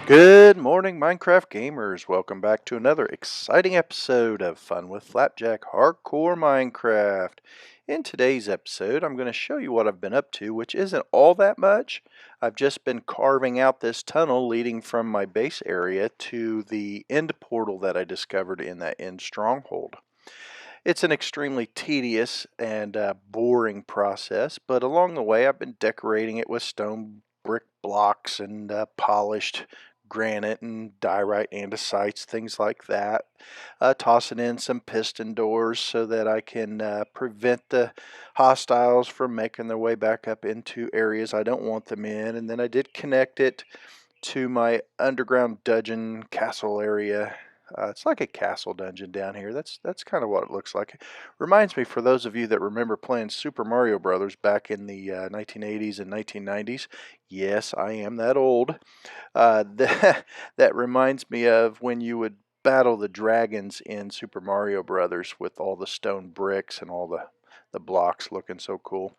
Good morning, Minecraft gamers. Welcome back to another exciting episode of Fun with FlapJack Hardcore Minecraft. In today's episode, I'm going to show you what I've been up to, which isn't all that much. I've just been carving out this tunnel leading from my base area to the end portal that I discovered in that end stronghold. It's an extremely tedious and boring process, but along the way I've been decorating it with stone brick blocks and polished granite and diorite andesites, things like that. Tossing in some piston doors so that I can prevent the hostiles from making their way back up into areas I don't want them in. And then I did connect it to my underground dungeon castle area. It's like a castle dungeon down here. That's kind of what it looks like. Reminds me, for those of you that remember playing Super Mario Brothers back in the 1980s and 1990s. Yes, I am that old. That reminds me of when you would battle the dragons in Super Mario Brothers with all the stone bricks and all the blocks looking so cool.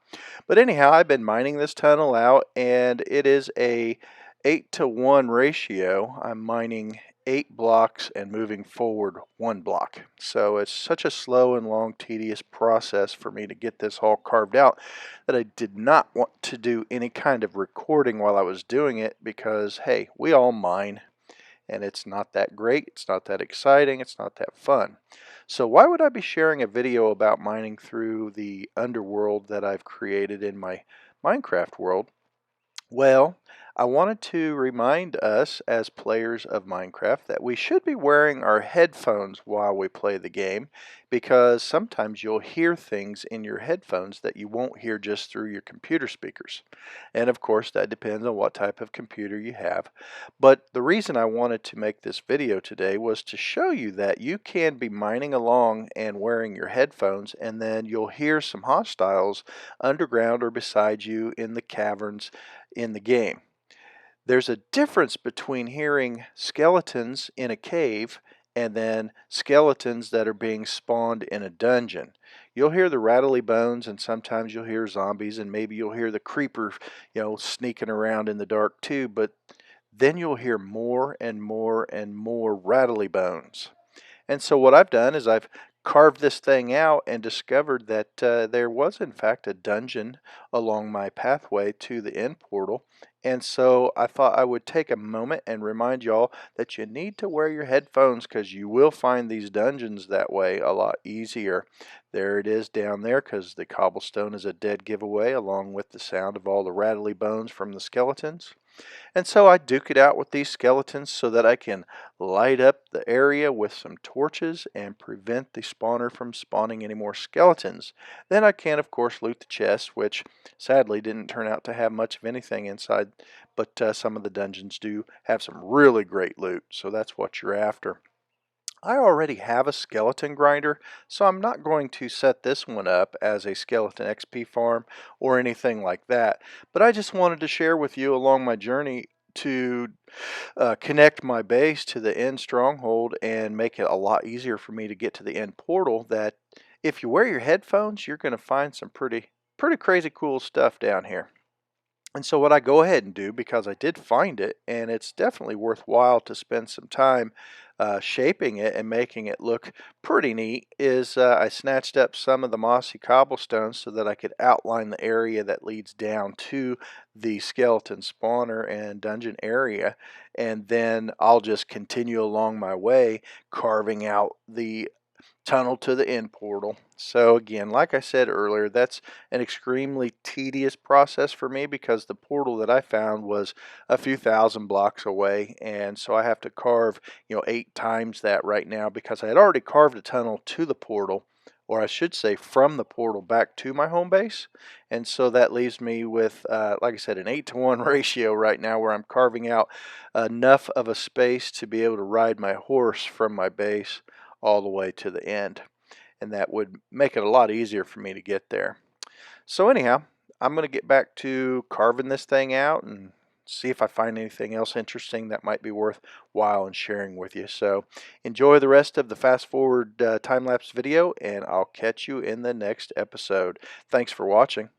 But anyhow, I've been mining this tunnel out, and it is a 8-to-1 ratio. I'm mining 8 blocks and moving forward 1 block. So it's such a slow and long, tedious process for me to get this all carved out that I did not want to do any kind of recording while I was doing it because, hey, we all mine. And it's not that great, it's not that exciting, it's not that fun. So why would I be sharing a video about mining through the underworld that I've created in my Minecraft world? Well, I wanted to remind us as players of Minecraft that we should be wearing our headphones while we play the game, because sometimes you'll hear things in your headphones that you won't hear just through your computer speakers. And of course, that depends on what type of computer you have. But the reason I wanted to make this video today was to show you that you can be mining along and wearing your headphones, and then you'll hear some hostiles underground or beside you in the caverns in the game. There's a difference between hearing skeletons in a cave and then skeletons that are being spawned in a dungeon. You'll hear the rattly bones, and sometimes you'll hear zombies, and maybe you'll hear the creeper, sneaking around in the dark too, but then you'll hear more and more and more rattly bones. And so what I've done is I've carved this thing out and discovered that there was in fact a dungeon along my pathway to the end portal. And so I thought I would take a moment and remind y'all that you need to wear your headphones, because you will find these dungeons that way a lot easier. There it is down there, because the cobblestone is a dead giveaway along with the sound of all the rattly bones from the skeletons. And so I duke it out with these skeletons so that I can light up the area with some torches and prevent the spawner from spawning any more skeletons. Then I can, of course, loot the chest, which sadly didn't turn out to have much of anything inside, but some of the dungeons do have some really great loot, so that's what you're after. I already have a skeleton grinder, so I'm not going to set this one up as a skeleton XP farm or anything like that. But I just wanted to share with you along my journey to connect my base to the end stronghold and make it a lot easier for me to get to the end portal, that if you wear your headphones, you're going to find some pretty crazy cool stuff down here. And so what I go ahead and do, because I did find it, and it's definitely worthwhile to spend some time shaping it and making it look pretty neat, is I snatched up some of the mossy cobblestones so that I could outline the area that leads down to the skeleton spawner and dungeon area. And then I'll just continue along my way, carving out the tunnel to the end portal. So again, like I said earlier, that's an extremely tedious process for me, because the portal that I found was a few thousand blocks away, and so I have to carve 8 times that right now, because I had already carved a tunnel to the portal, or I should say from the portal back to my home base. And so that leaves me with, like I said, an 8-to-1 ratio right now, where I'm carving out enough of a space to be able to ride my horse from my base all the way to the end, and that would make it a lot easier for me to get there. So anyhow, I'm going to get back to carving this thing out and see if I find anything else interesting that might be worthwhile in sharing with you. So enjoy the rest of the fast forward time lapse video, and I'll catch you in the next episode. Thanks for watching.